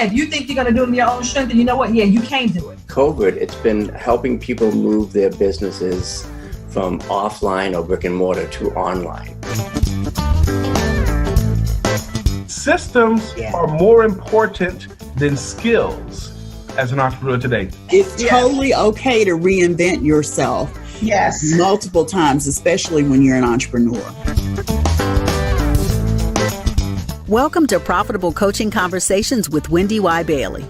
yeah, if you think you're going to do it in your own strength, then you know what? Yeah, you can do it. COVID, it's been helping people move their businesses from offline or brick and mortar to online. Systems are more important than skills as an entrepreneur today. It's totally okay to reinvent yourself multiple times, especially when you're an entrepreneur. Welcome to Profitable Coaching Conversations with WendyY Bailey.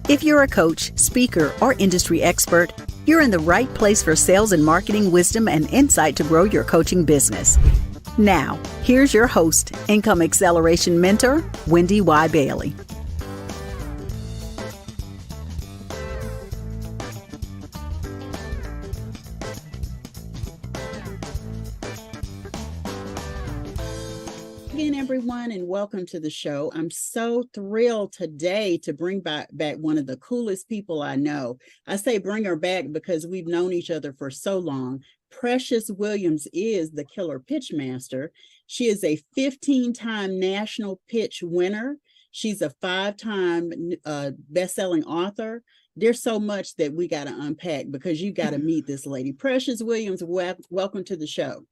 If you're a coach, speaker, or industry expert, you're in the right place for sales and marketing wisdom and insight to grow your coaching business. Now, here's your host, Income Acceleration Mentor, WendyY Bailey. Again, everyone, and welcome to the show. I'm so thrilled today to bring back one of the coolest people I know. I say bring her back because we've known each other for so long. Precious Williams is the killer pitch master. She is a 15-time national pitch winner. She's a 5-time best-selling author. There's so much that we got to unpack because you got to meet this lady. Precious Williams, welcome to the show.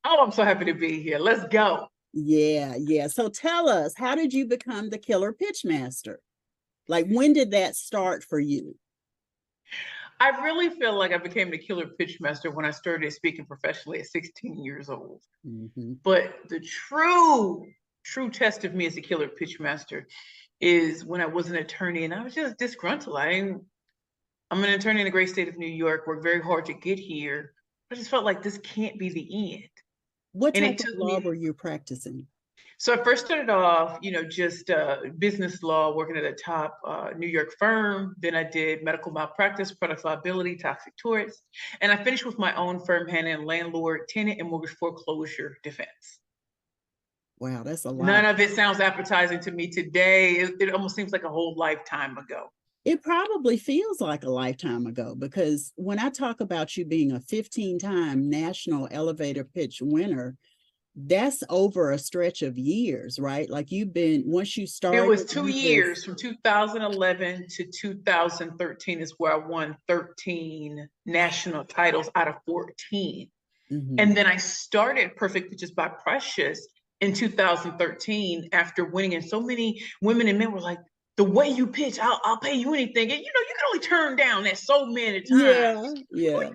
Oh, I'm so happy to be here. Let's go. Yeah. So tell us, how did you become the killer pitch master? Like, when did that start for you? I really feel like I became the killer pitch master when I started speaking professionally at 16 years old. Mm-hmm. But the true test of me as a killer pitch master is when I was an attorney and I was just disgruntled. I'm an attorney in the great state of New York, worked very hard to get here. I just felt like this can't be the end. What type of law were you practicing? So I first started off, just business law, working at a top New York firm. Then I did medical malpractice, product liability, toxic torts. And I finished with my own firm handling landlord, tenant, and mortgage foreclosure defense. Wow, that's a lot. None of it sounds appetizing to me today. It almost seems like a whole lifetime ago. It probably feels like a lifetime ago, because when I talk about you being a 15-time national elevator pitch winner, that's over a stretch of years, right? Like once you started. It was 2 years, from 2011 to 2013 is where I won 13 national titles out of 14. Mm-hmm. And then I started Perfect Pitches by Precious in 2013 after winning. And so many women and men were like, the way you pitch, I'll pay you anything. And you can only turn down that so many times. Yeah. So you're like,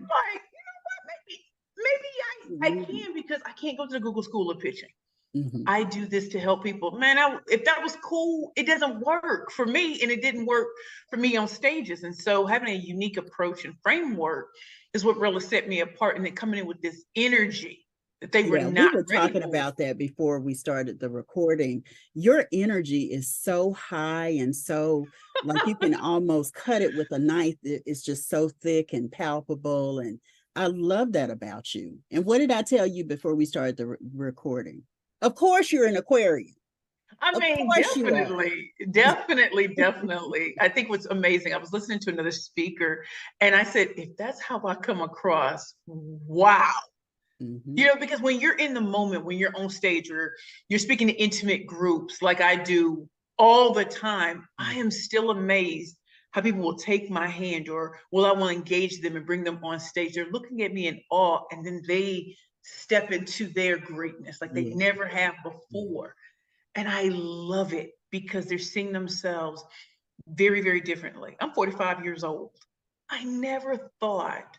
maybe I can, because I can't go to the Google School of Pitching. Mm-hmm. I do this to help people. Man, if that was cool, it doesn't work for me, and it didn't work for me on stages. And so having a unique approach and framework is what really set me apart. And then coming in with this energy that they were not. We were talking about that before we started the recording. Your energy is so high and so like you can almost cut it with a knife. It's just so thick and palpable, and I love that about you. And what did I tell you before we started the recording? Of course, you're an Aquarian. Definitely. I think what's amazing, I was listening to another speaker and I said, if that's how I come across, wow. Mm-hmm. Because when you're in the moment, when you're on stage or you're speaking to intimate groups like I do all the time, I am still amazed how people will take my hand or will I want to engage them and bring them on stage. They're looking at me in awe, and then they step into their greatness like they never have before. And I love it because they're seeing themselves very, very differently. I'm 45 years old. I never thought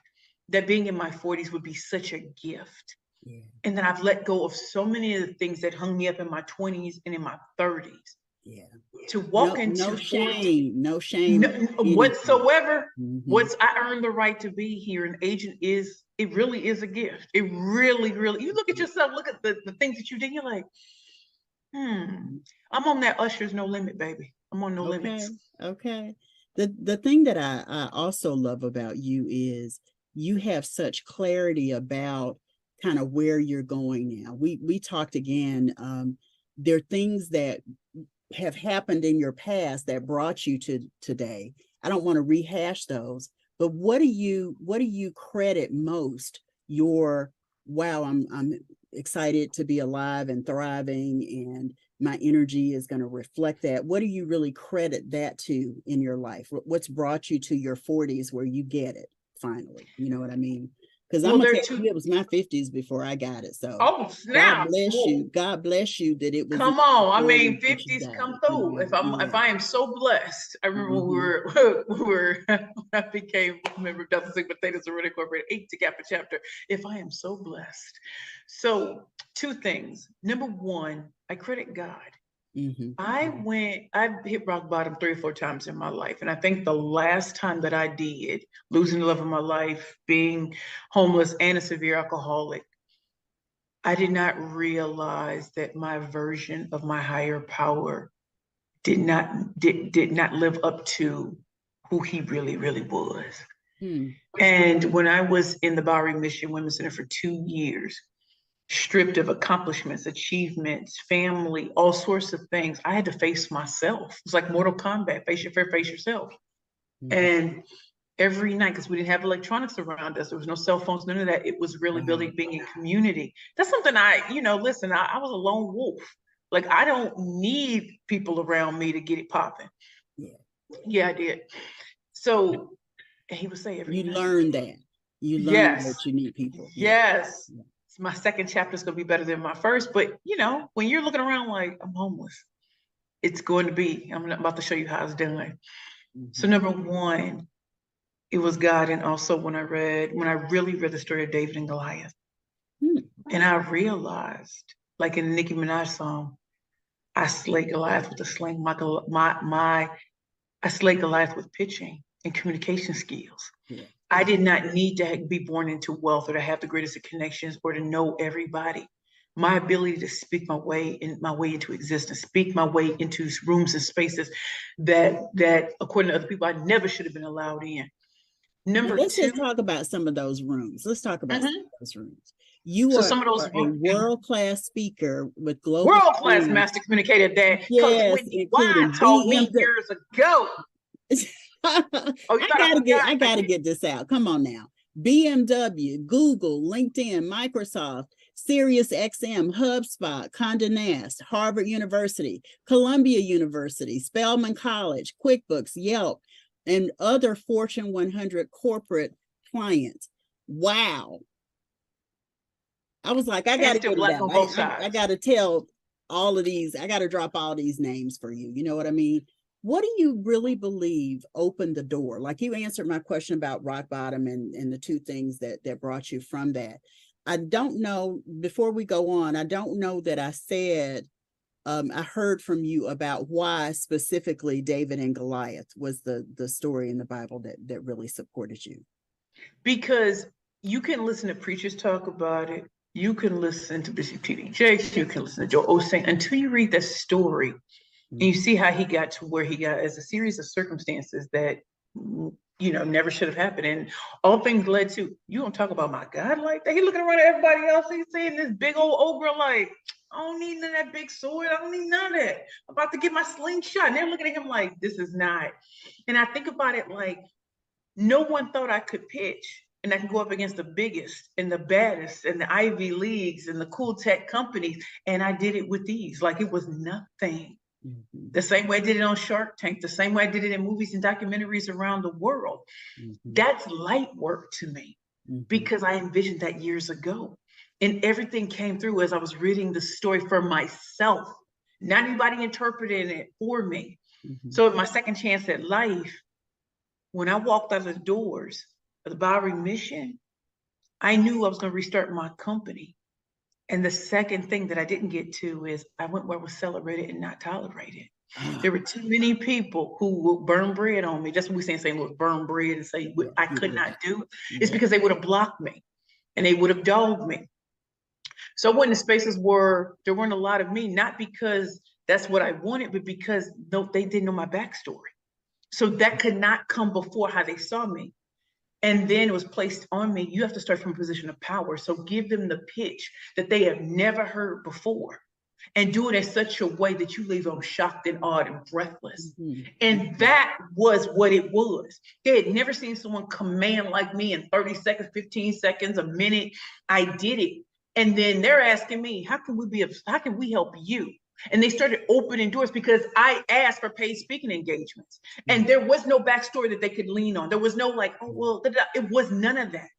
that being in my 40s would be such a gift. Yeah. And that I've let go of so many of the things that hung me up in my 20s and in my 30s. Yeah. To walk into no shame whatsoever. Mm-hmm. I earned the right to be here. An agent it really is a gift. It really, you look at yourself, look at the things that you did, you're like, I'm on that Usher's No Limit, baby. I'm on no limits. Okay. The thing that I also love about you is you have such clarity about kind of where you're going now. We talked again. There are things that have happened in your past that brought you to today. I don't want to rehash those, but what do you credit most your, wow, I'm excited to be alive and thriving, and my energy is going to reflect that. What do you really credit that to in your life? What's brought you to your 40s where you get it finally? You know what I mean? Because I'm gonna tell you, it was my 50s before I got it. So snap. God bless you. God bless you that it was. Come on. I mean, 50s come through. If I am so blessed. I remember when we were I became a member of Delta Sigma Theta Sorority Incorporated, 8 to Kappa chapter. If I am so blessed. So 2 things. Number 1, I credit God. I hit rock bottom 3 or 4 times in my life. And I think the last time that I did, losing the love of my life, being homeless and a severe alcoholic, I did not realize that my version of my higher power did not live up to who he really, really was. And when I was in the Bowery Mission Women's Center for 2 years, stripped of accomplishments, achievements, family, all sorts of things, I had to face myself. It's like Mortal Kombat, face your fear, face yourself. And every night, because we didn't have electronics around us, there was no cell phones, none of that. It was really building, being in community. That's something I was a lone wolf. Like, I don't need people around me to get it popping. Yeah, I did. So he would say every night. Learned that. You learned that you need people. Yes. My second chapter is going to be better than my first. But, when you're looking around like, I'm homeless, it's going to be, I'm about to show you how it's done. So number 1, it was God. And also when I really read the story of David and Goliath, and I realized, like in the Nicki Minaj song, I slayed Goliath with a sling. I slayed Goliath with pitching and communication skills. I did not need to be born into wealth or to have the greatest of connections or to know everybody. My ability to speak my way into existence, speak my way into rooms and spaces that according to other people, I never should have been allowed in. Let's just talk about some of those rooms. Let's talk about some of those rooms. You are a world-class speaker with global world-class master communicator that Coach WendyY told me years ago. I gotta get this out. Come on now. BMW, Google, LinkedIn, Microsoft, SiriusXM, HubSpot, Condé Nast, Harvard University, Columbia University, Spelman College, QuickBooks, Yelp, and other Fortune 100 corporate clients. Wow. I was like, I got to get it out. I got to tell all of these. I got to drop all these names for you. You know what I mean? What do you really believe opened the door? Like, you answered my question about rock bottom and the 2 things that brought you from that. I don't know, before we go on, I don't know that I said, I heard from you about why specifically David and Goliath was the story in the Bible that really supported you. Because you can listen to preachers talk about it. You can listen to Bishop T.D. Jakes. You can listen to Joel Osteen until you read the story. And you see how he got to where he got as a series of circumstances that, never should have happened. And all things led to, you don't talk about my God like that. He's looking around at everybody else. He's seeing this big old ogre like, I don't need none of that big sword. I don't need none of that. I'm about to get my slingshot. And they're looking at him like, this is not. And I think about it like, no one thought I could pitch and I could go up against the biggest and the baddest and the Ivy Leagues and the cool tech companies. And I did it with ease. Like, it was nothing. The same way I did it on Shark Tank, the same way I did it in movies and documentaries around the world. That's light work to me because I envisioned that years ago. And everything came through as I was reading the story for myself, not anybody interpreting it for me. So at my second chance at life, when I walked out of the doors of the Bowery Mission, I knew I was going to restart my company. And the second thing that I didn't get to is I went where it was celebrated and not tolerated. There were too many people who would burn bread on me. Just when we saying St. Louis, burn bread and say I could not do it. It's because they would have blocked me and they would have dogged me. So when the spaces there weren't a lot of me, not because that's what I wanted, but because they didn't know my backstory. So that could not come before how they saw me. And then it was placed on me. You have to start from a position of power. So give them the pitch that they have never heard before and do it in such a way that you leave them shocked and awed and breathless. And that was what it was. They had never seen someone command like me in 30 seconds, 15 seconds, a minute. I did it. And then they're asking me, how can we help you? And they started opening doors because I asked for paid speaking engagements. And there was no backstory that they could lean on. There was no like, oh, well, it was none of that.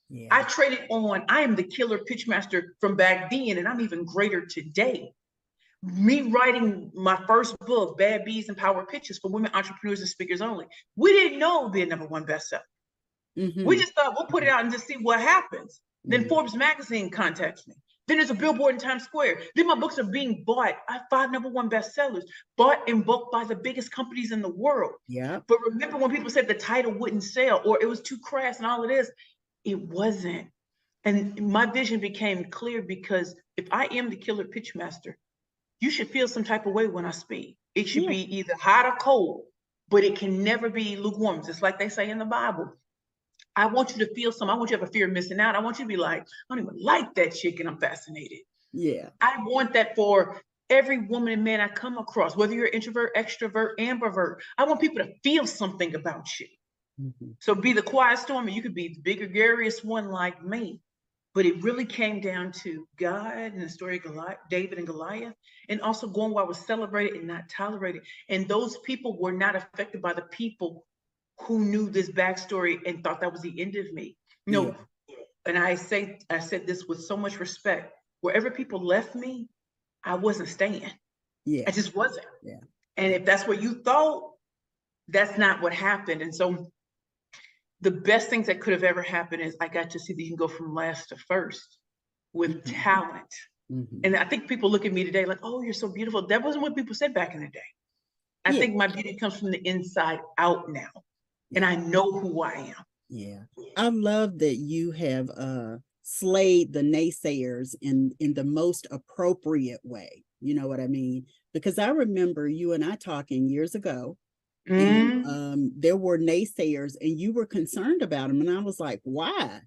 Yeah. I traded on, I am the killer pitch master from back then, and I'm even greater today. Me writing my first book, Bad Bees and Power Pitches for Women Entrepreneurs and Speakers Only. We didn't know it would be a #1 bestseller. We just thought we'll put it out and just see what happens. Then Forbes magazine contacts me. Then there's a billboard in Times Square. Then my books are being bought. I have 5 #1 bestsellers, bought in bulk by the biggest companies in the world. Yeah. But remember when people said the title wouldn't sell or it was too crass and all of this? It wasn't. And my vision became clear because if I am the killer pitch master, you should feel some type of way when I speak. It should be either hot or cold, but it can never be lukewarm, just like they say in the Bible. I want you to feel some. I want you to have a fear of missing out. I want you to be like, I don't even like that chick and I'm fascinated. Yeah. I want that for every woman and man I come across, whether you're introvert, extrovert, ambivert. I want people to feel something about you. So be the quiet storm, and you could be the bigger, gariest one like me. But it really came down to God and the story of David and Goliath, and also going where I was celebrated and not tolerated. And those people were not affected by the people who knew this backstory and thought that was the end of me. No, and I said this with so much respect. Wherever people left me, I wasn't staying. Yeah, I just wasn't. Yeah. And if that's what you thought, that's not what happened. And so the best things that could have ever happened is I got to see that you can go from last to first with talent. And I think people look at me today like, oh, you're so beautiful. That wasn't what people said back in the day. I think my beauty comes from the inside out now. And I know who I am. Yeah. I love that you have slayed the naysayers in the most appropriate way. You know what I mean? Because I remember you and I talking years ago. And there were naysayers and you were concerned about them. And I was like, why?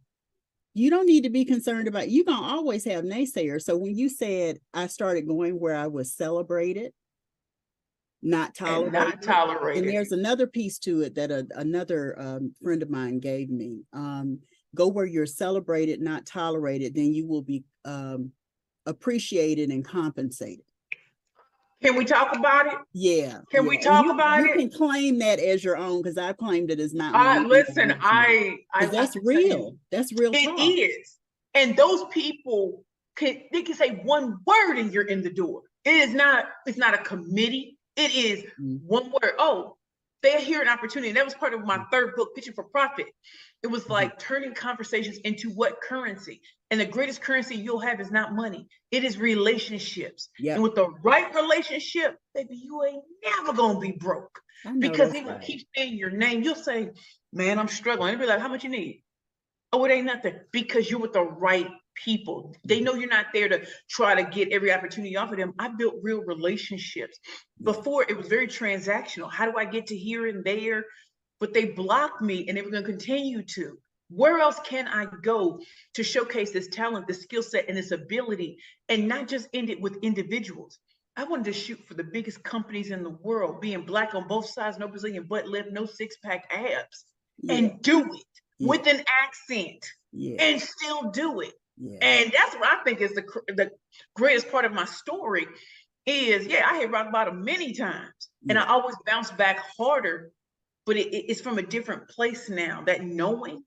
You don't need to be concerned about, you're going to always have naysayers. So when you said I started going where I was celebrated, not tolerated. And there's another piece to it that another friend of mine gave me. Go where you're celebrated, not tolerated, then you will be appreciated and compensated. Can we talk about it? Yeah. Can we talk about it? You can claim that as your own because I've claimed it as not mine. Listen, that's real. That's real. It is. And those people can say one word and you're in the door. It's not a committee. It is one word. Oh, they hear an opportunity. That was part of my third book, Pitching for Profit. It was like turning conversations into what currency? And the greatest currency you'll have is not money. It is relationships. Yep. And with the right relationship, baby, you ain't never going to be broke. Because they will keep saying your name. You'll say, man, I'm struggling. They'll be like, how much you need? Oh, it ain't nothing. Because you're with the right people. They know you're not there to try to get every opportunity off of them. I built real relationships. Before, it was very transactional. How do I get to here and there? But they blocked me and they were going to continue to. Where else can I go to showcase this talent, this skill set, and this ability, and not just end it with individuals? I wanted to shoot for the biggest companies in the world, being Black on both sides, no Brazilian butt lift, no six-pack abs, and do it with an accent and still do it. And that's what I think is the greatest part of my story is, I hit rock bottom many times, and I always bounce back harder, but it's from a different place now, that knowing.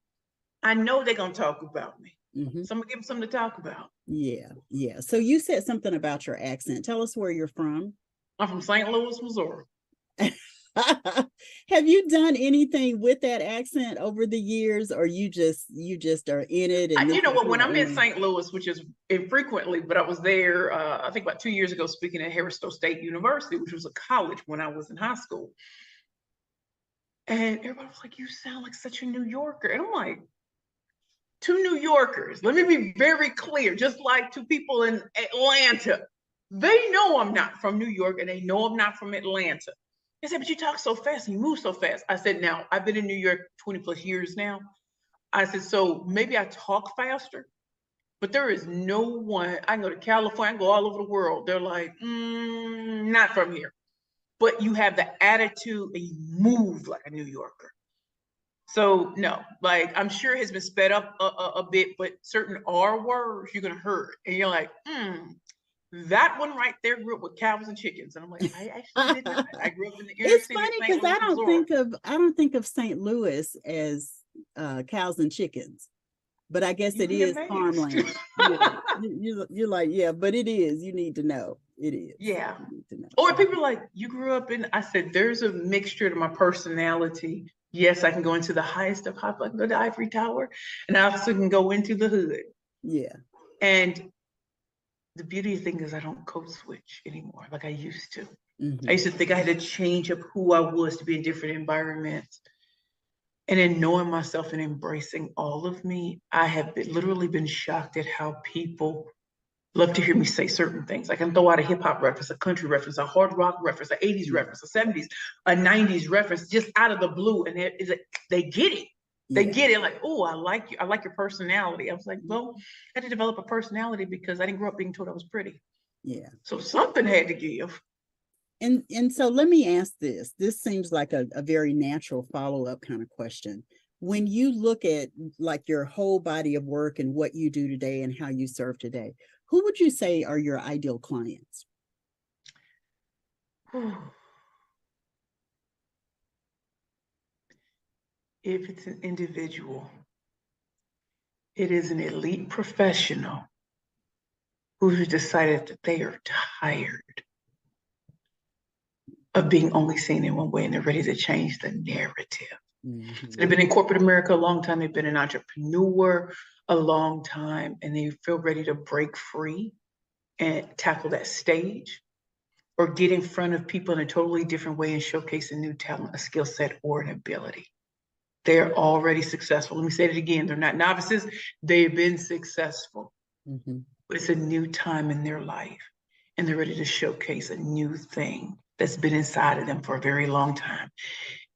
I know they're going to talk about me. So I'm going to give them something to talk about. Yeah. So you said something about your accent. Tell us where you're from. I'm from St. Louis, Missouri. Have you done anything with that accent over the years, or you just are in it? And you know what? When I'm in St. Louis, which is infrequently, but I was there, I think about 2 years ago, speaking at Harrisville State University, which was a college when I was in high school. And everybody was like, "You sound like such a New Yorker," and I'm like, two New Yorkers, let me be very clear, just like two people in Atlanta, they know I'm not from New York and they know I'm not from Atlanta. They said, but you talk so fast and you move so fast. I said, now, I've been in New York 20 plus years now. I said, so maybe I talk faster, but there is no one, I can go to California, I can go all over the world. They're like, not from here. But you have the attitude and you move like a New Yorker. So no, like I'm sure it has been sped up a bit, but certain R words you're gonna hear, and you're like, that one right there grew up with cows and chickens. And I'm like, I actually did not. I grew up in the inner It's city of funny St. because Louis, Missouri. I don't think of St. Louis as cows and chickens, but I guess You'd it be is amazed. farmland. Yeah. You're like, yeah, but it is. You need to know. It is. Yeah. You need to know. Or people are like, you grew up in, I said, there's a mixture to my personality. Yes, I can go into the highest of high, I can go to Ivory Tower, and I also can go into the hood. Yeah. And the beauty thing is I don't code switch anymore like I used to. Mm-hmm. I used to think I had to change up who I was to be in different environments. And in knowing myself and embracing all of me, I have literally been shocked at how people love to hear me say certain things. I can throw out a hip hop reference, a country reference, a hard rock reference, an 80s reference, a 70s, a 90s reference, just out of the blue. And they get it. They get it like, oh, I like you. I like your personality. I was like, well, I had to develop a personality because I didn't grow up being told I was pretty. Yeah. So something had to give. And so let me ask this. This seems like a very natural follow-up kind of question. When you look at like your whole body of work and what you do today and how you serve today, who would you say are your ideal clients? If it's an individual, it is an elite professional who's decided that they are tired of being only seen in one way and they're ready to change the narrative. Mm-hmm. So they've been in corporate America a long time. They've been an entrepreneur a long time, and they feel ready to break free and tackle that stage or get in front of people in a totally different way and showcase a new talent, a skill set, or an ability. They're already successful. Let me say it again. They're not novices. They've been successful. Mm-hmm. But it's a new time in their life, and they're ready to showcase a new thing that's been inside of them for a very long time.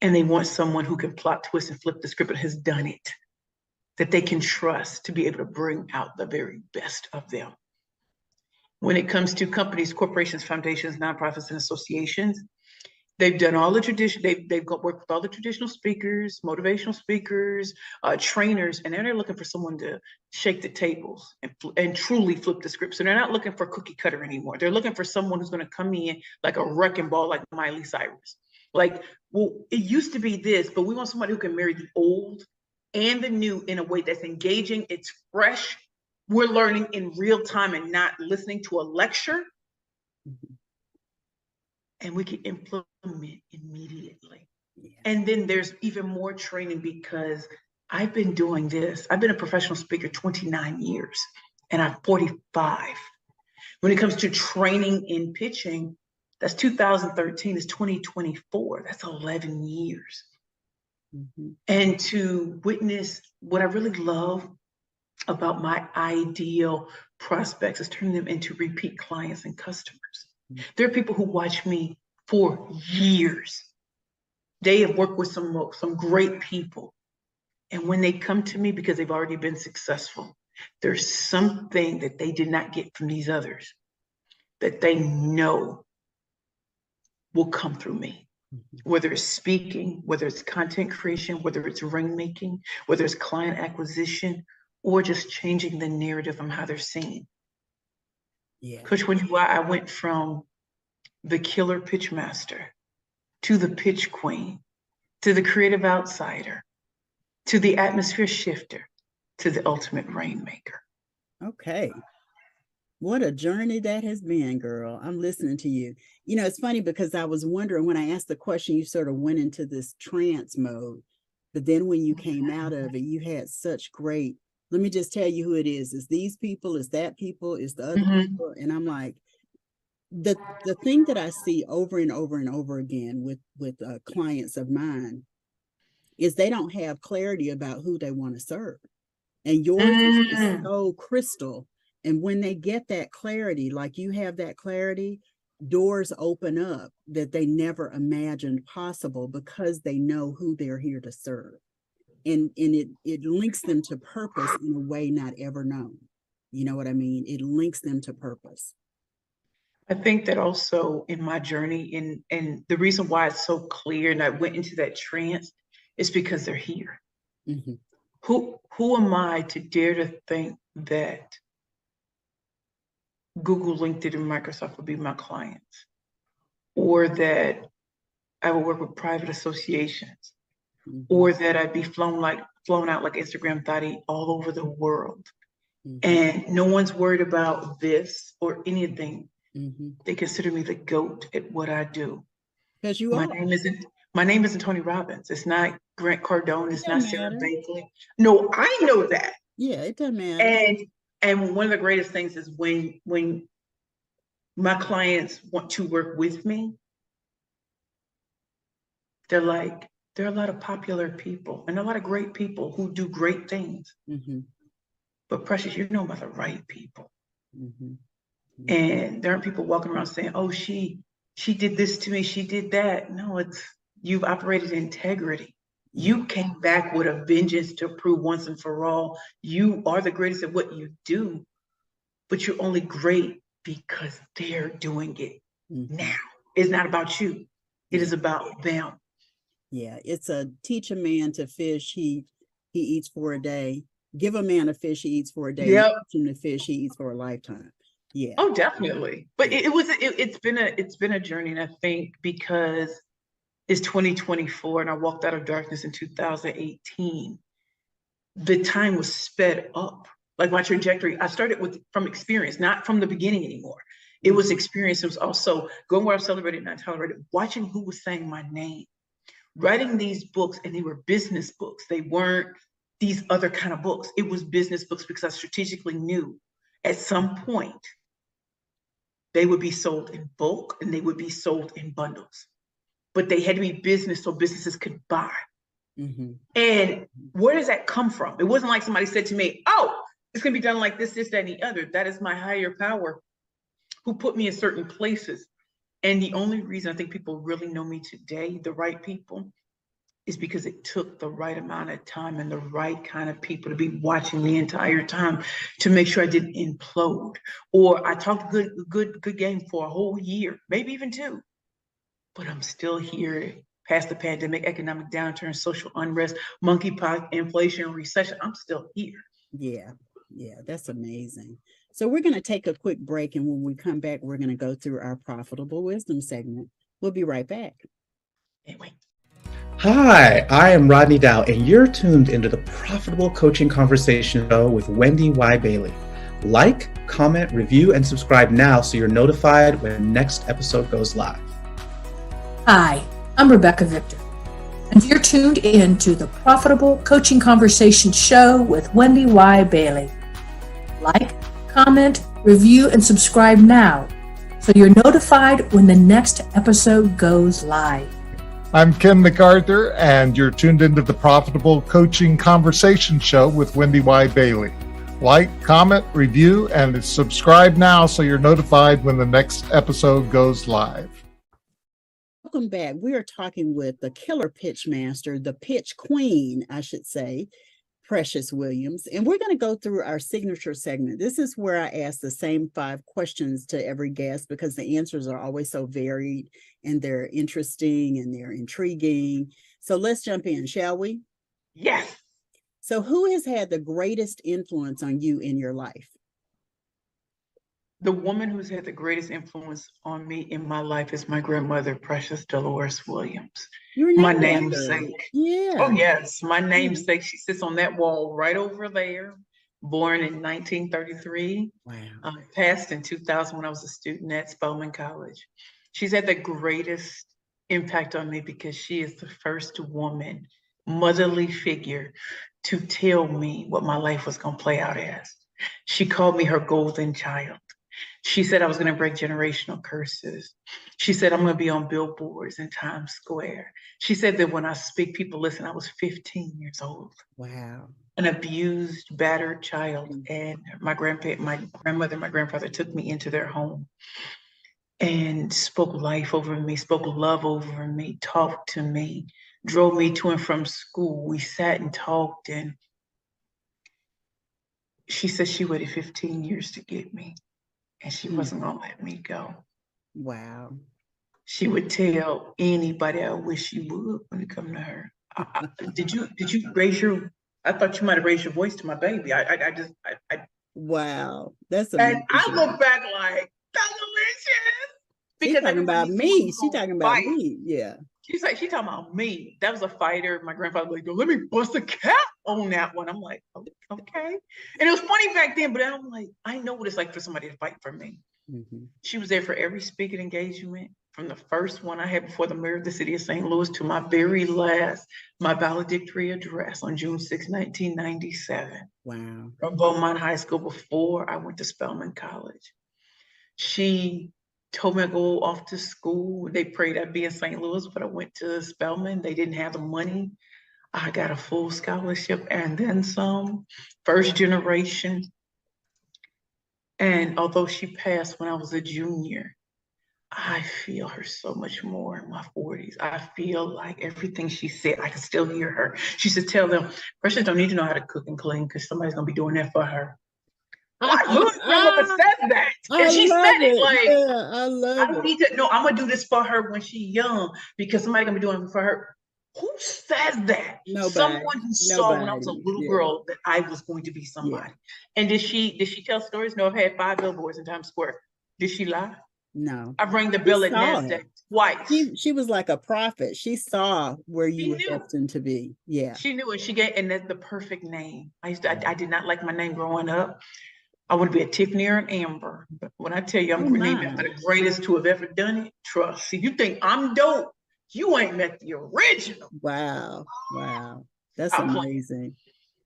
And they want someone who can plot, twist, and flip the script and has done it, that they can trust to be able to bring out the very best of them. When it comes to companies, corporations, foundations, nonprofits, and associations, they've done all the tradition. They've worked with all the traditional speakers, motivational speakers, trainers, and they're looking for someone to shake the tables and truly flip the script. So they're not looking for a cookie cutter anymore. They're looking for someone who's going to come in like a wrecking ball, like Miley Cyrus. Like, well, it used to be this, but we want somebody who can marry the old and the new in a way that's engaging. It's fresh. We're learning in real time and not listening to a lecture. Mm-hmm. And we can implement immediately. Yeah. And then there's even more training because I've been doing this. I've been a professional speaker 29 years and I'm 45. When it comes to training in pitching, that's 2013 is 2024. That's 11 years. Mm-hmm. And to witness what I really love about my ideal prospects is turning them into repeat clients and customers. There are people who watch me for years. They have worked with some great people. And when they come to me because they've already been successful, there's something that they did not get from these others that they know will come through me. Whether it's speaking, whether it's content creation, whether it's ring making, whether it's client acquisition, or just changing the narrative on how they're seen. Yeah. Coach Wendy, I went from the killer pitch master to the pitch queen, to the creative outsider, to the atmosphere shifter, to the ultimate rainmaker. Okay. What a journey that has been, girl. I'm listening to you. You know, it's funny because I was wondering when I asked the question, you sort of went into this trance mode. But then when you came out of it, you had such great, let me just tell you who it is. It's these people, it's that people, it's the other people. And I'm like, the thing that I see over and over and over again with clients of mine is they don't have clarity about who they want to serve. And yours is so crystal. And when they get that clarity, like you have that clarity, doors open up that they never imagined possible because they know who they're here to serve. And it links them to purpose in a way not ever known. You know what I mean? It links them to purpose. I think that also in my journey, and the reason why it's so clear and I went into that trance is because they're here. Mm-hmm. Who am I to dare to think that Google, LinkedIn, and Microsoft would be my clients, or that I would work with private associations, or that I'd be flown out like Instagram thotty all over the world. And no one's worried about this or anything. They consider me the GOAT at what I do. Because you My are. name isn't Tony Robbins. It's not Grant Cardone. It's not Sarah Bakley. No, I know that. Yeah, it doesn't matter. And one of the greatest things is when my clients want to work with me, they're like, there are a lot of popular people and a lot of great people who do great things. But Precious, you know about the right people. And there aren't people walking around saying, oh, she did this to me, she did that. No, it's you've operated integrity. You came back with a vengeance to prove once and for all, you are the greatest at what you do, but you're only great because they're doing it now. It's not about you. It is about them. Yeah, it's a teach a man to fish, he eats for a day. Give a man a fish, he eats for a day. Teach him to fish, he eats for a lifetime. Yeah. Oh, definitely. But it's been a journey, and I think because it's 2024 and I walked out of darkness in 2018, the time was sped up. Like my trajectory, I started from experience, not from the beginning anymore. It was experience. It was also going where I was celebrated, not tolerated, watching who was saying my name, writing these books, and they were business books. They weren't these other kind of books. It was business books because I strategically knew at some point they would be sold in bulk and they would be sold in bundles, but they had to be business so businesses could buy. And where does that come from? It wasn't like somebody said to me, oh, it's going to be done like this, that, and the other. That is my higher power who put me in certain places. And the only reason I think people really know me today, the right people, is because it took the right amount of time and the right kind of people to be watching the entire time to make sure I didn't implode. Or I talked good game for a whole year, maybe even 2, but I'm still here past the pandemic, economic downturn, social unrest, monkeypox, inflation, recession. I'm still here. Yeah, that's amazing. So we're going to take a quick break, and when we come back, we're going to go through our profitable wisdom segment. We'll be right back. Anyway. Hi, I am Rodney Dow, and you're tuned into the Profitable Coaching Conversation Show with WendyY Bailey. Like, comment, review, and subscribe now so you're notified when the next episode goes live. Hi, I'm Rebecca Victor, and you're tuned in to the Profitable Coaching Conversation Show with WendyY Bailey. Like, comment, review, and subscribe now so you're notified when the next episode goes live. I'm Ken MacArthur, and you're tuned into the Profitable Coaching Conversation Show with WendyY Bailey. Like, comment, review, and subscribe now so you're notified when the next episode goes live. Welcome back. We are talking with the killer pitch master, the pitch queen, I should say, Precious Williams. And we're going to go through our signature segment. This is where I ask the same 5 questions to every guest because the answers are always so varied and they're interesting and they're intriguing. So let's jump in, shall we? Yes. So who has had the greatest influence on you in your life? The woman who's had the greatest influence on me in my life is my grandmother, Precious Dolores Williams. My namesake. Yeah. Oh, yes. My namesake. She sits on that wall right over there. Born in 1933. Wow. Passed in 2000 when I was a student at Spelman College. She's had the greatest impact on me because she is the first woman, motherly figure, to tell me what my life was going to play out as. She called me her golden child. She said I was going to break generational curses. She said I'm going to be on billboards in Times Square. She said that when I speak, people listen. I was 15 years old. Wow. An abused, battered child. And my grandmother, my grandfather took me into their home and spoke life over me, spoke love over me, talked to me, drove me to and from school. We sat and talked, and she said she waited 15 years to get me. And she wasn't going to let me go. Wow. She would tell anybody, I wish you would when it come to her. Did you raise your, I thought you might have raised your voice to my baby. I Wow. That's And amazing. I look back like, that's delicious. She's Because talking about me. She's talking about me. Yeah. She's talking about me. That was a fighter. My grandfather was like, let me bust a cap on that one. I'm like, oh, okay. And it was funny back then, but I'm like, I know what it's like for somebody to fight for me. Mm-hmm. She was there for every speaking engagement, from the first one I had before the mayor of the city of St. Louis to my very last, my valedictory address on June 6, 1997. Wow. From Beaumont High School before I went to Spelman College. She told me to go off to school. They prayed I'd be in St. Louis, but I went to Spelman. They didn't have the money. I got a full scholarship and then some, first generation. And although she passed when I was a junior, I feel her so much more in my 40s. I feel like everything she said, I can still hear her. She said, tell them, Christians don't need to know how to cook and clean because somebody's going to be doing that for her. Whose grandmother said that? And she said it like, yeah, I love I don't need to know. I'm going to do this for her when she's young because somebody's going to be doing it for her. Who says that? Nobody. Someone who saw when I was a little girl that I was going to be somebody. Yeah. And did she tell stories? No, I've had 5 billboards in Times Square. Did she lie? No. I rang the bell at NASDAQ twice. She was like a prophet. She saw where you were destined to be. Yeah. She knew, and she gave, and that's the perfect name. I did not like my name growing up. I want to be a Tiffany or an Amber. But when I tell you I'm named after the greatest to have ever done it, trust. See, you think I'm dope, you ain't met the original. Wow. That's amazing.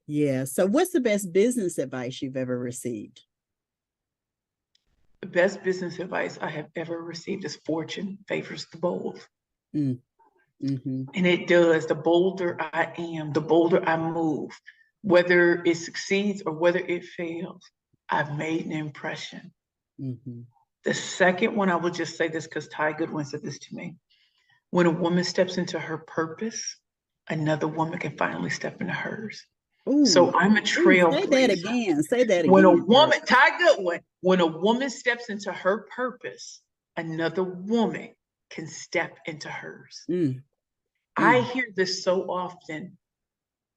Yeah. So what's the best business advice you've ever received? The best business advice I have ever received is fortune favors the bold. Mm-hmm. And it does. The bolder I am, the bolder I move, whether it succeeds or whether it fails, I've made an impression. Mm-hmm. The second one, I will just say this because Ty Goodwin said this to me. When a woman steps into her purpose, another woman can finally step into hers. Ooh. So I'm a trailblazer. Say that again. When a woman, Ty Goodwin, when a woman steps into her purpose, another woman can step into hers. I hear this so often.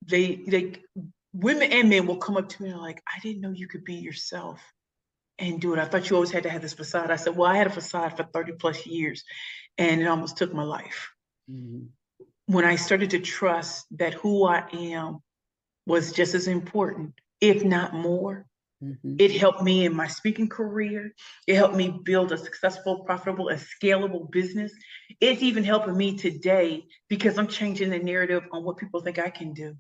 They women and men will come up to me and like, I didn't know you could be yourself and do it. I thought you always had to have this facade. I said, well, I had a facade for 30 plus years and it almost took my life. Mm-hmm. When I started to trust that who I am was just as important, if not more, it helped me in my speaking career. It helped me build a successful, profitable, and scalable business. It's even helping me today because I'm changing the narrative on what people think I can do.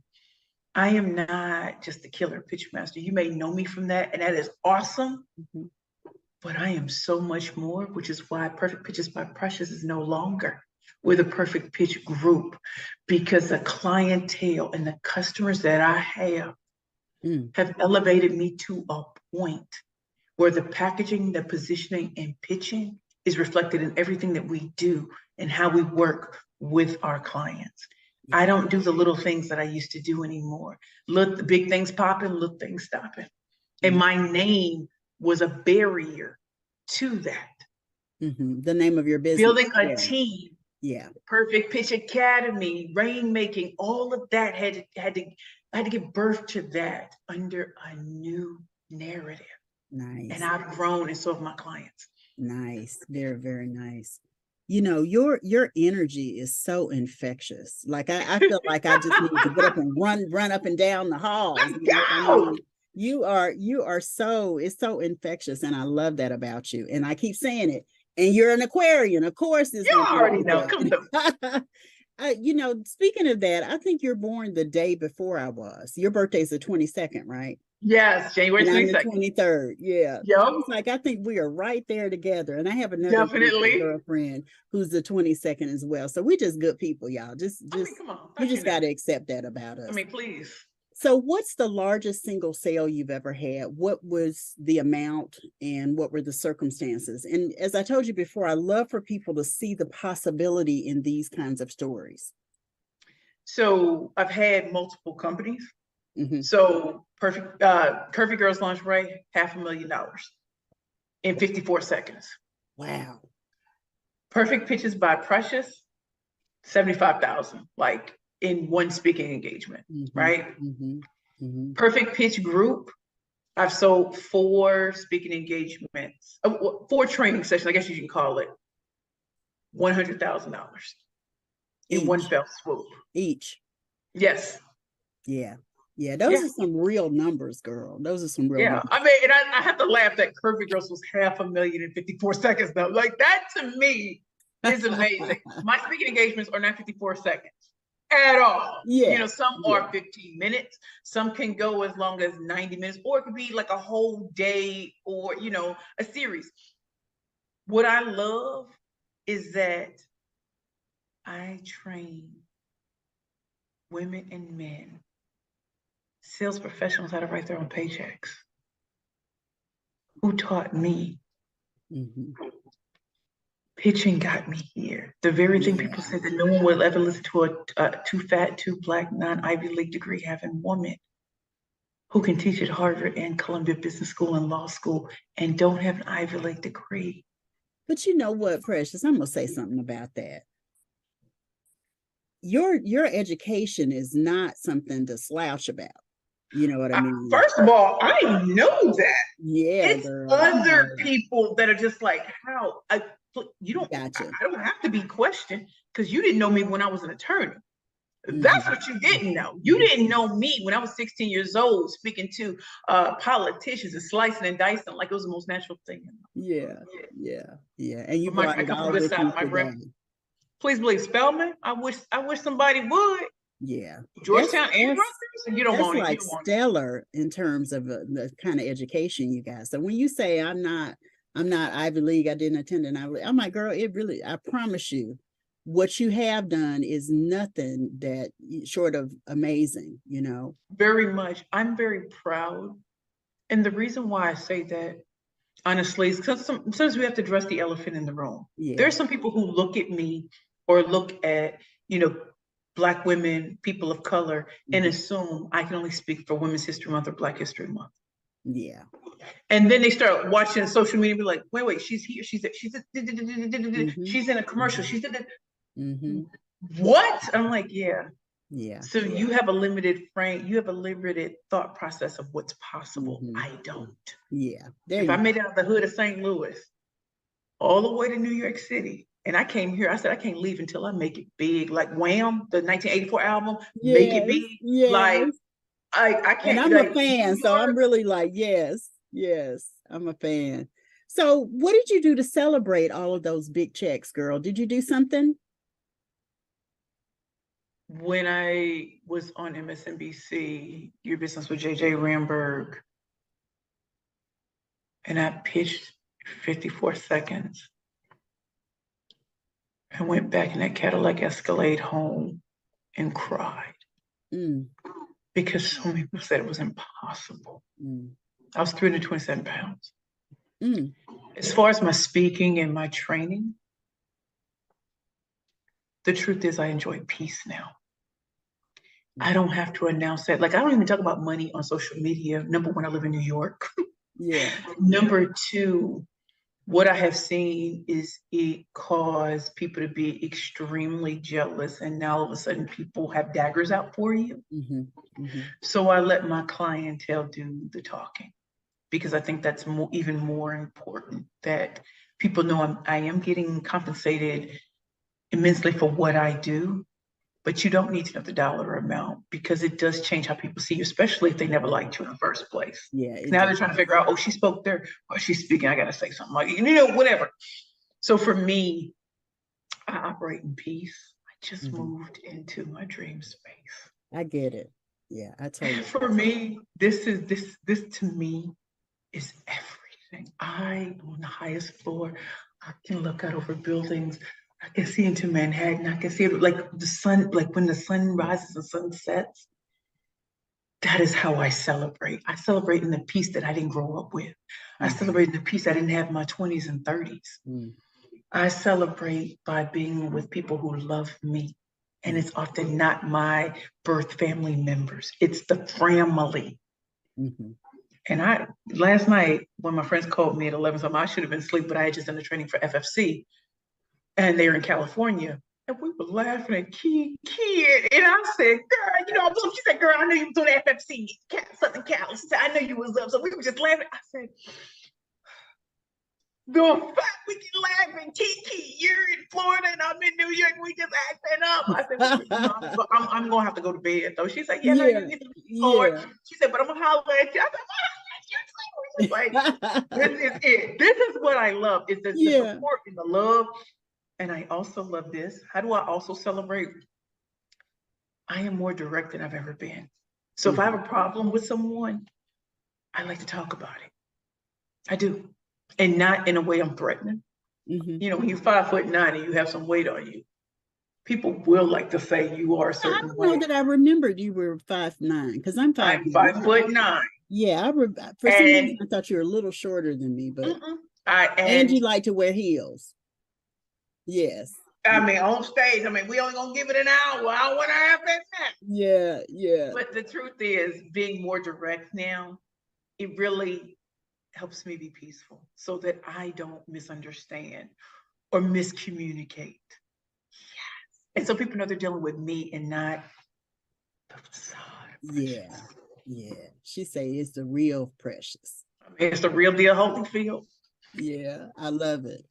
I am not just a killer pitch master. You may know me from that, and that is awesome. Mm-hmm. But I am so much more, which is why Perfect Pitches by Precious is no longer. We're the Perfect Pitch Group because the clientele and the customers that I have elevated me to a point where the packaging, the positioning, and pitching is reflected in everything that we do and how we work with our clients. I don't do the little things that I used to do anymore. Look, the big things popping, little things stopping. And my name was a barrier to that. Mm-hmm. The name of your business. Building a team. Yeah. Perfect Pitch Academy, rainmaking, all of that I had to give birth to that under a new narrative. Nice. And I've grown, and so have my clients. Nice. Very, very nice. You know, your energy is so infectious. Like I feel like I just need to get up and run up and down the halls. You are so, it's so infectious, and I love that about you. And I keep saying it. And you're an Aquarian, of course. You already know. Come on. You know, speaking of that, I think you're born the day before I was. Your birthday's the 22nd, right? Yes, January 22nd. I'm the 23rd. Yeah. Yep. I was like, I think we are right there together. And I have another girlfriend who's the 22nd as well. So we just good people, y'all. Come on. You just got to accept that about us. I mean, please. So what's the largest single sale you've ever had? What was the amount and what were the circumstances? And as I told you before, I love for people to see the possibility in these kinds of stories. So I've had multiple companies. Mm-hmm. So Curvy Girls Lingerie, $500,000 in 54 seconds. Wow. Perfect Pitches by Precious, 75,000, like in one speaking engagement, right? Mm-hmm. Mm-hmm. Perfect Pitch Group, I've sold 4 speaking engagements, 4 training sessions, I guess you can call it, $100,000 in one fell swoop. Each. Yes. Yeah. Yeah. Those are some real numbers, girl. Those are some real numbers. I mean, and I have to laugh that Curvy Girls was 500,000 in 54 seconds though. Like that to me is amazing. My speaking engagements are not 54 seconds at all. Yeah. You know, some are 15 minutes, some can go as long as 90 minutes, or it could be like a whole day or, you know, a series. What I love is that I train women and men, sales professionals, how to write their own paychecks. Who taught me? Pitching got me here. The very thing people said that no one will ever listen to a too fat, too black, non-Ivy League degree having woman who can teach at Harvard and Columbia Business School and law school and don't have an Ivy League degree. But you know what, Precious? I'm gonna say something about that. Your education is not something to slouch about. You know what I mean? First of all, I know that. Yeah, it's girl. Other people that are just like, how? You don't. Gotcha. I don't have to be questioned because you didn't know me when I was an attorney. That's what you didn't know. You didn't know me when I was 16 years old, speaking to politicians and slicing and dicing like it was the most natural thing. Yeah. And you brought it all with you today. Please believe Spelman. I wish somebody would. Yeah. Georgetown and Rutgers. You don't want it. That's like stellar in terms of the kind of education you got. So when you say I'm not Ivy League, I didn't attend an Ivy League, I'm like, girl, I promise you, what you have done is nothing that short of amazing, you know. Very much. I'm very proud. And the reason why I say that, honestly, is because sometimes we have to address the elephant in the room. Yeah. There's some people who look at me or look at, you know, Black women, people of color, and assume I can only speak for Women's History Month or Black History Month. Yeah. And then they start watching social media and be like, wait, she's here. She's in a commercial. She's what? I'm like, yeah. So you have a limited frame. You have a limited thought process of what's possible. I don't. Yeah. If I made it out of the hood of St. Louis, all the way to New York City, and I came here, I said, I can't leave until I make it big. Like Wham, the 1984 album, make it big. Yes. Like, I can't. And I'm a fan, so I'm really like, yes, I'm a fan. So what did you do to celebrate all of those big checks, girl? Did you do something? When I was on MSNBC, Your Business with JJ Ramberg, and I pitched 54 seconds, I went back in that Cadillac Escalade home and cried because so many people said it was impossible. I was 327 pounds. As far as my speaking and my training, the truth is I enjoy peace now. I don't have to announce that. Like, I don't even talk about money on social media. Number one, I live in New York. Number two, what I have seen is it caused people to be extremely jealous. And now all of a sudden people have daggers out for you. So I let my clientele do the talking because I think that's even more important, that people know I am getting compensated immensely for what I do, but you don't need to know the dollar amount because it does change how people see you, especially if they never liked you in the first place. Now they're trying to figure out, oh, she spoke there, or she's speaking, I got to say something, like, you know, whatever. So for me, I operate in peace. I just moved into my dream space. I get it. Yeah, I totally. For me, this to me is everything. I on the highest floor, I can look out over buildings. I can see into Manhattan. I can see it like the sun, like when the sun rises and sun sets. That is how I celebrate. I celebrate in the peace that I didn't grow up with. I celebrate in the peace I didn't have in my 20s and 30s. I celebrate by being with people who love me. And it's often not my birth family members. It's the family. And last night, when my friends called me at 11 something, I should have been asleep, but I had just done the training for FFC. And they're in California. And we were was laughing at kid, and I said, "Girl, you know," she said, "Girl, I know you was on FFC, Southern Cal." She said, "I know you was up," so we were just laughing. I said, "Go fuck, we can laugh and Kiki. You're in Florida and I'm in New York. We just acting up." I said, I'm gonna have to go to bed though." She's like, "Yeah, no, you need to be forward." She said, "But I'm gonna holler at you." I said, "I'm gonna holler at you." Like, this is it. This is what I love, is the support and the love. And I also love this. How do I also celebrate? I am more direct than I've ever been. So if I have a problem with someone, I like to talk about it. I do. And not in a way I'm threatening. You know, when you're 5'9" and you have some weight on you, people will like to say you are a certain way. I don't know that I remembered you were 5'9", because I'm 5'9". I'm 5'9". Yeah, for some reason I thought you were a little shorter than me, but and you like to wear heels. Yes. I mean, on stage, I mean, we only gonna give it an hour. I don't want to have that time. Yeah. But the truth is, being more direct now, it really helps me be peaceful so that I don't misunderstand or miscommunicate. Yes. And so people know they're dealing with me and not the facade. Yeah. She say it's the real Precious. I mean, it's the real deal, Holyfield. Yeah, I love it.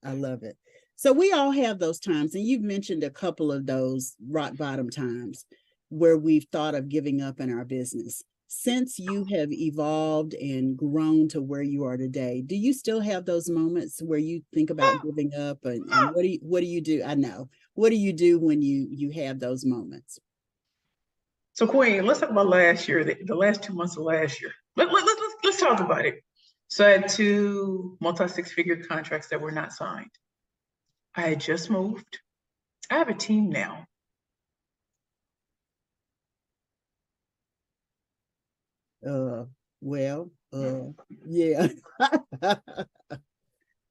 So we all have those times, and you've mentioned a couple of those rock bottom times where we've thought of giving up in our business. Since you have evolved and grown to where you are today, do you still have those moments where you think about giving up? And what do you do? I know. What do you do when you have those moments? So Queen, let's talk about last year, the last 2 months of last year. Let's talk about it. So I had 2 multi-six-figure contracts that were not signed. I had just moved. I have a team now. Yeah.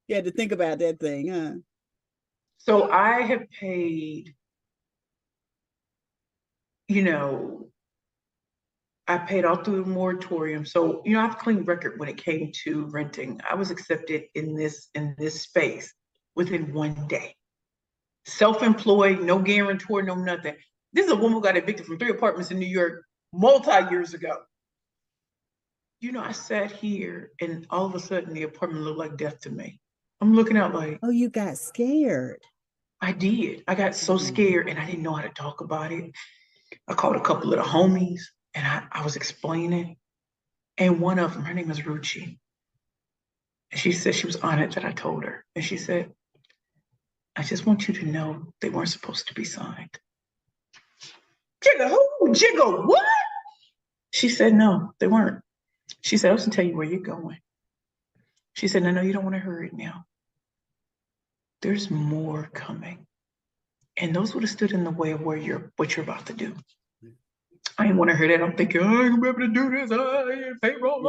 You had to think about that thing, huh? So I have paid, I paid all through the moratorium. So, I have a clean record when it came to renting. I was accepted in this space within 1 day. Self-employed, no guarantor, no nothing. This is a woman who got evicted from 3 apartments in New York multi-years ago. I sat here and all of a sudden the apartment looked like death to me. I'm looking out like, oh, you got scared. I did. I got so scared and I didn't know how to talk about it. I called a couple of the homies and I was explaining. And one of them, her name is Ruchi. And she said she was honored that I told her. And she said, "I just want you to know they weren't supposed to be signed." Jigga who? Jigga what? She said, "No, they weren't." She said, "I was gonna tell you where you're going." She said, "I know you don't want to hear it now. There's more coming." And those would have stood in the way of what you're about to do. I didn't want to hear that. I'm thinking, I ain't gonna be able to do this. Payroll,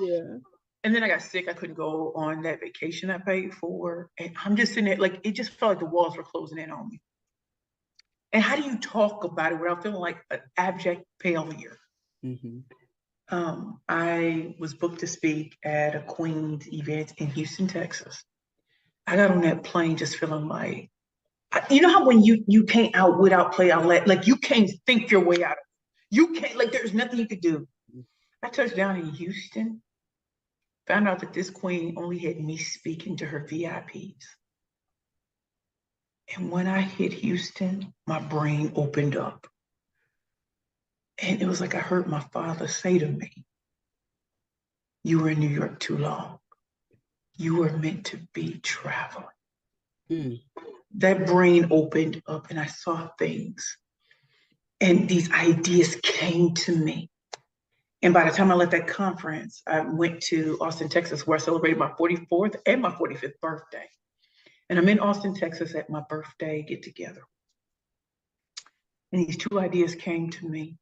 Yeah. And then I got sick. I couldn't go on that vacation I paid for. And I'm just sitting there, like, it just felt like the walls were closing in on me. And how do you talk about it without feeling like an abject failure? I was booked to speak at a Queen's event in Houston, Texas. I got on that plane just feeling like, you know how when you can't outwit, outplay, outlet, like you can't think your way out of it. You can't, like there's nothing you could do. I touched down in Houston, found out that this queen only had me speaking to her VIPs. And when I hit Houston, my brain opened up. And it was like I heard my father say to me, "You were in New York too long. You were meant to be traveling." That brain opened up and I saw things. And these ideas came to me. And by the time I left that conference, I went to Austin, Texas, where I celebrated my 44th and my 45th birthday. And I'm in Austin, Texas at my birthday get together. And these 2 ideas came to me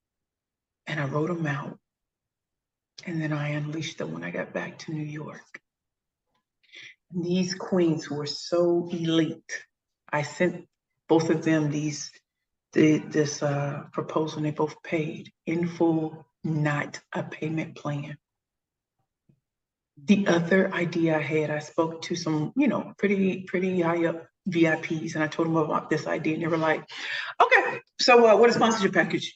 and I wrote them out. And then I unleashed them when I got back to New York. And these queens who were so elite, I sent both of them this proposal, and they both paid in full, not a payment plan. The other idea I had, I spoke to some, pretty high up VIPs, and I told them about this idea, and they were like, okay, so what is sponsorship package?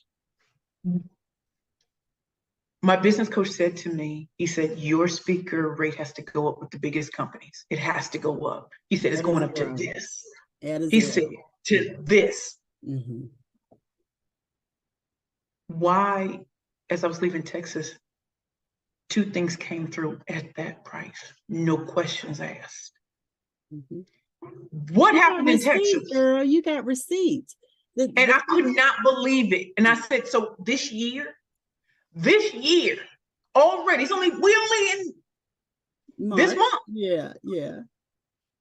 My business coach said to me, he said, your speaker rate has to go up with the biggest companies. It has to go up. He said, it's going up to this. He said, to this. Mm-hmm. Why, as I was leaving Texas, 2 things came through at that price. No questions asked. Mm-hmm. What happened in Texas? Girl, you got receipts. And I could not believe it. And I said, so this year, already, we only in March. This month. Yeah.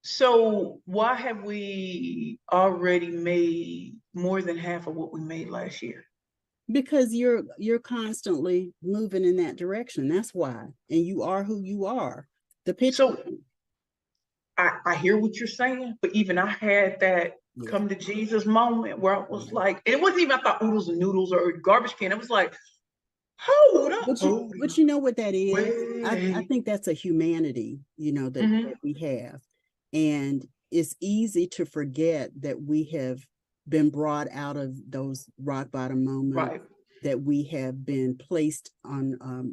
So why have we already made more than half of what we made last year? Because you're constantly moving in that direction. That's why. And you are who you are. The pitch. So I hear what you're saying, but even I had that come to Jesus moment where I was like, and it wasn't even about oodles and noodles or garbage can. It was like, hold up. But you know what that is? I think that's a humanity, that we have. And it's easy to forget that we have been brought out of those rock bottom moments, that we have been placed on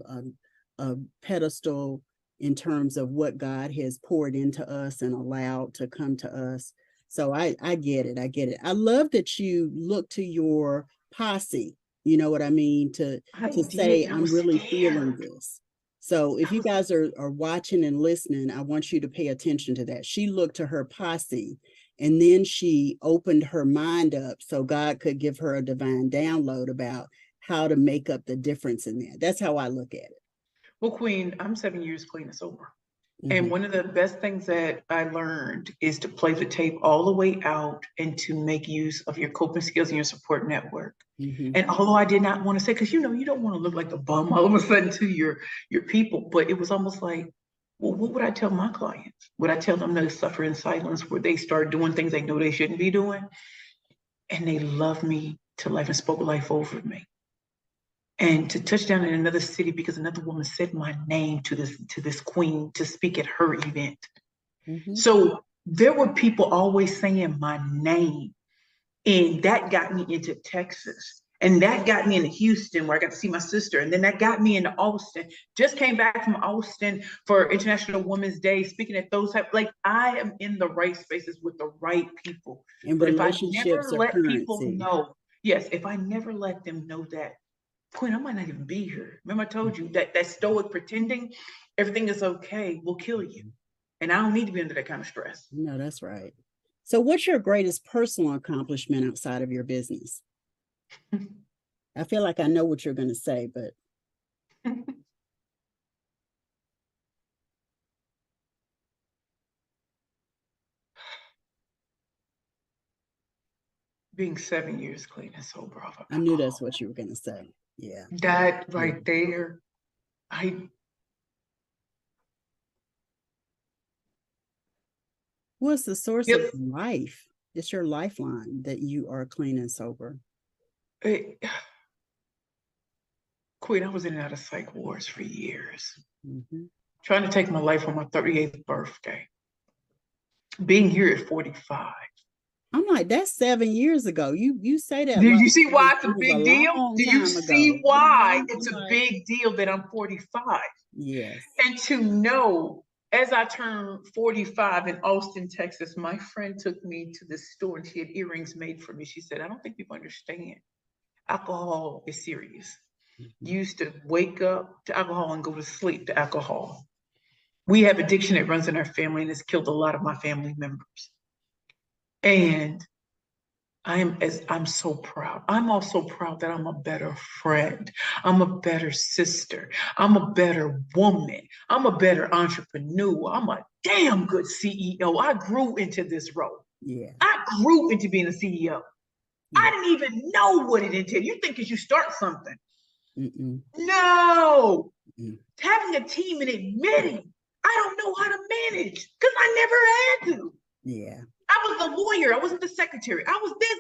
a pedestal in terms of what God has poured into us and allowed to come to us. So I get it. I love that you look to your posse, you know what I mean, to say, I'm really feeling this. So if you guys are watching and listening, I want you to pay attention to that. She looked to her posse, and then she opened her mind up so God could give her a divine download about how to make up the difference in that. That's how I look at it. Well, Queen, I'm 7 years clean and sober. Mm-hmm. And one of the best things that I learned is to play the tape all the way out and to make use of your coping skills and your support network. Mm-hmm. And although I did not want to say, because you don't want to look like a bum all of a sudden to your people, but it was almost like, well, what would I tell my clients? Would I tell them to suffer in silence where they start doing things they know they shouldn't be doing? And they loved me to life and spoke life over me. And to touch down in another city because another woman said my name to this queen to speak at her event. Mm-hmm. So there were people always saying my name, and that got me into Texas, and that got me into Houston where I got to see my sister, and then that got me into Austin. Just came back from Austin for International Women's Day, speaking at those type. Like, I am in the right spaces with the right people. And but if I never let people know, if I never let them know that, Queen, I might not even be here. Remember I told you that stoic pretending everything is okay will kill you. And I don't need to be under that kind of stress. No, that's right. So what's your greatest personal accomplishment outside of your business? I feel like I know what you're going to say, but. Being 7 years clean and sober. I knew that's what you were going to say. Yeah. That right there. What's the source of life? It's your lifeline that you are clean and sober. Queen, I was in and out of psych wards for years. Mm-hmm. Trying to take my life on my 38th birthday. Being here at 45. I'm like, that's 7 years ago. You say that. Do you see why it's a big deal? Do you see why it's a big deal that I'm 45? Yes. And to know, as I turned 45 in Austin, Texas, my friend took me to the store and she had earrings made for me. She said, I don't think people understand. Alcohol is serious. Mm-hmm. You used to wake up to alcohol and go to sleep to alcohol. We have addiction that runs in our family and has killed a lot of my family members. And I'm so proud. I'm also proud that I'm a better friend. I'm a better sister. I'm a better woman. I'm a better entrepreneur. I'm a damn good CEO. I grew into this role. Yeah. I grew into being a CEO. Yeah. I didn't even know what it entailed. You think as you start something. Mm-mm. No. Mm-mm. Having a team and admitting I don't know how to manage because I never had to. Yeah. I was the lawyer. I wasn't the secretary. I was this.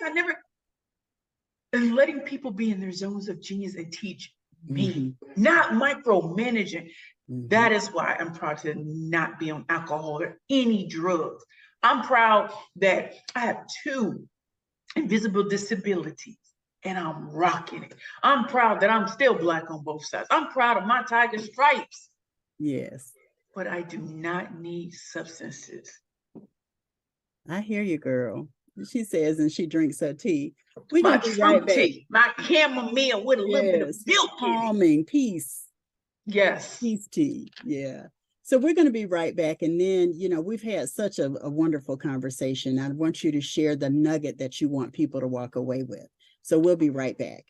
And letting people be in their zones of genius and teach me, not micromanaging. Mm-hmm. That is why I'm proud to not be on alcohol or any drugs. I'm proud that I have 2 invisible disabilities and I'm rocking it. I'm proud that I'm still Black on both sides. I'm proud of my tiger stripes. Yes. But I do not need substances. I hear you, girl. She says, and she drinks her tea. We're My going to be fruit right back. tea, my chamomile with a little bit of milk in it. Calming, peace. Yes. Peace tea. Yeah. So we're going to be right back. And then, we've had such a wonderful conversation. I want you to share the nugget that you want people to walk away with. So we'll be right back.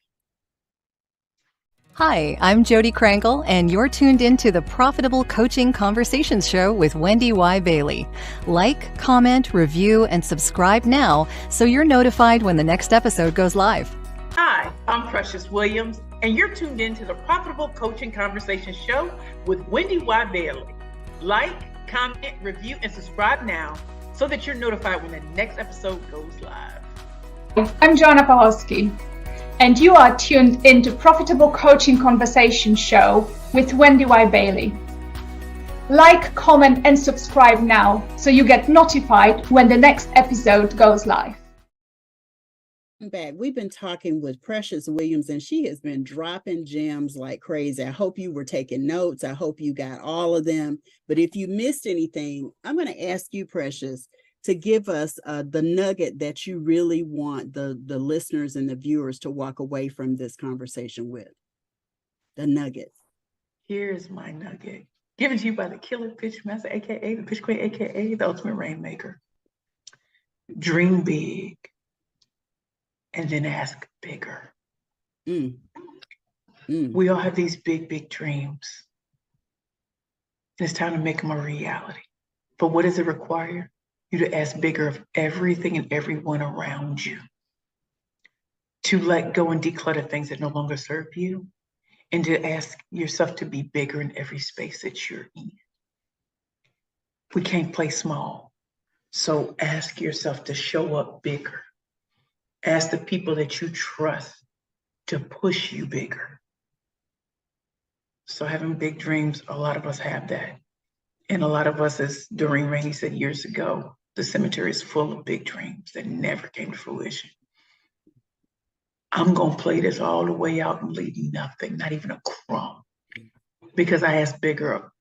Hi, I'm Jody Krangle, and you're tuned into the Profitable Coaching Conversations Show with WendyY Bailey. Like, comment, review, and subscribe now so you're notified when the next episode goes live. Hi, I'm Precious Williams, and you're tuned into the Profitable Coaching Conversations Show with WendyY Bailey. Like, comment, review, and subscribe now so that you're notified when the next episode goes live. I'm Joanna Pawlowski, and you are tuned into Profitable Coaching Conversation Show with WendyY Bailey. Like, comment, and subscribe now so you get notified when the next episode goes live. Back. We've been talking with Precious Williams, and she has been dropping gems like crazy. I hope you were taking notes. I hope you got all of them. But if you missed anything, I'm going to ask you, Precious, to give us the nugget that you really want the listeners and the viewers to walk away from this conversation with. The nugget. Here's my nugget. Given to you by the Killer Pitch Master, aka the Pitch Queen, aka the Ultimate Rainmaker. Dream big, and then ask bigger. We all have these big, big dreams. It's time to make them a reality. But what does it require? You to ask bigger of everything and everyone around you. To let go and declutter things that no longer serve you. And to ask yourself to be bigger in every space that you're in. We can't play small. So ask yourself to show up bigger. Ask the people that you trust to push you bigger. So having big dreams, a lot of us have that. And a lot of us, as Doreen Rainey said years ago, the cemetery is full of big dreams that never came to fruition. I'm going to play this all the way out and leave nothing, not even a crumb. Because I ask bigger of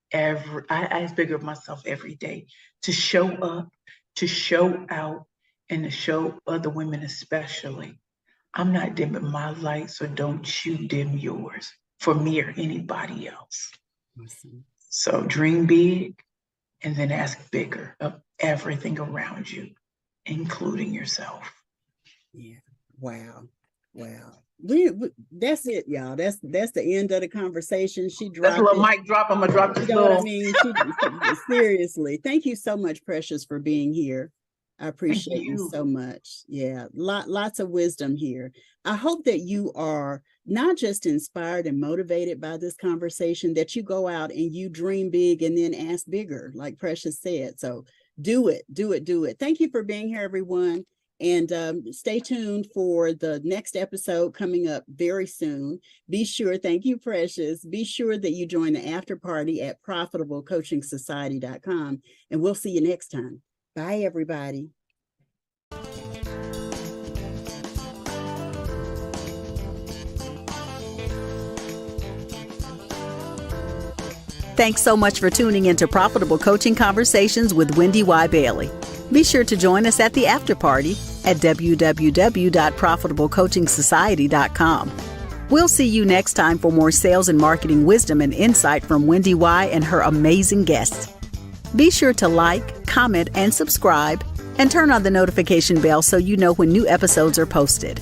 myself every day to show up, to show out, and to show other women especially. I'm not dimming my light, so don't you dim yours for me or anybody else. Awesome. So dream big and then ask bigger of everything around you, including yourself. Yeah. Wow. That's it, y'all. That's the end of the conversation. She dropped that's a little mic drop. I'm gonna drop this. You know what I mean? Seriously. Thank you so much, Precious, for being here. I appreciate you so much. Yeah, lots of wisdom here. I hope that you are not just inspired and motivated by this conversation, that you go out and you dream big and then ask bigger, like Precious said. So do it. Thank you for being here, everyone. And stay tuned for the next episode coming up very soon. Be sure, thank you, Precious. Be sure that you join the after party at profitablecoachingsociety.com. And we'll see you next time. Bye, everybody. Thanks so much for tuning into Profitable Coaching Conversations with WendyY Bailey. Be sure to join us at the after party at www.profitablecoachingsociety.com. We'll see you next time for more sales and marketing wisdom and insight from WendyY and her amazing guests. Be sure to like, comment, and subscribe, and turn on the notification bell so you know when new episodes are posted.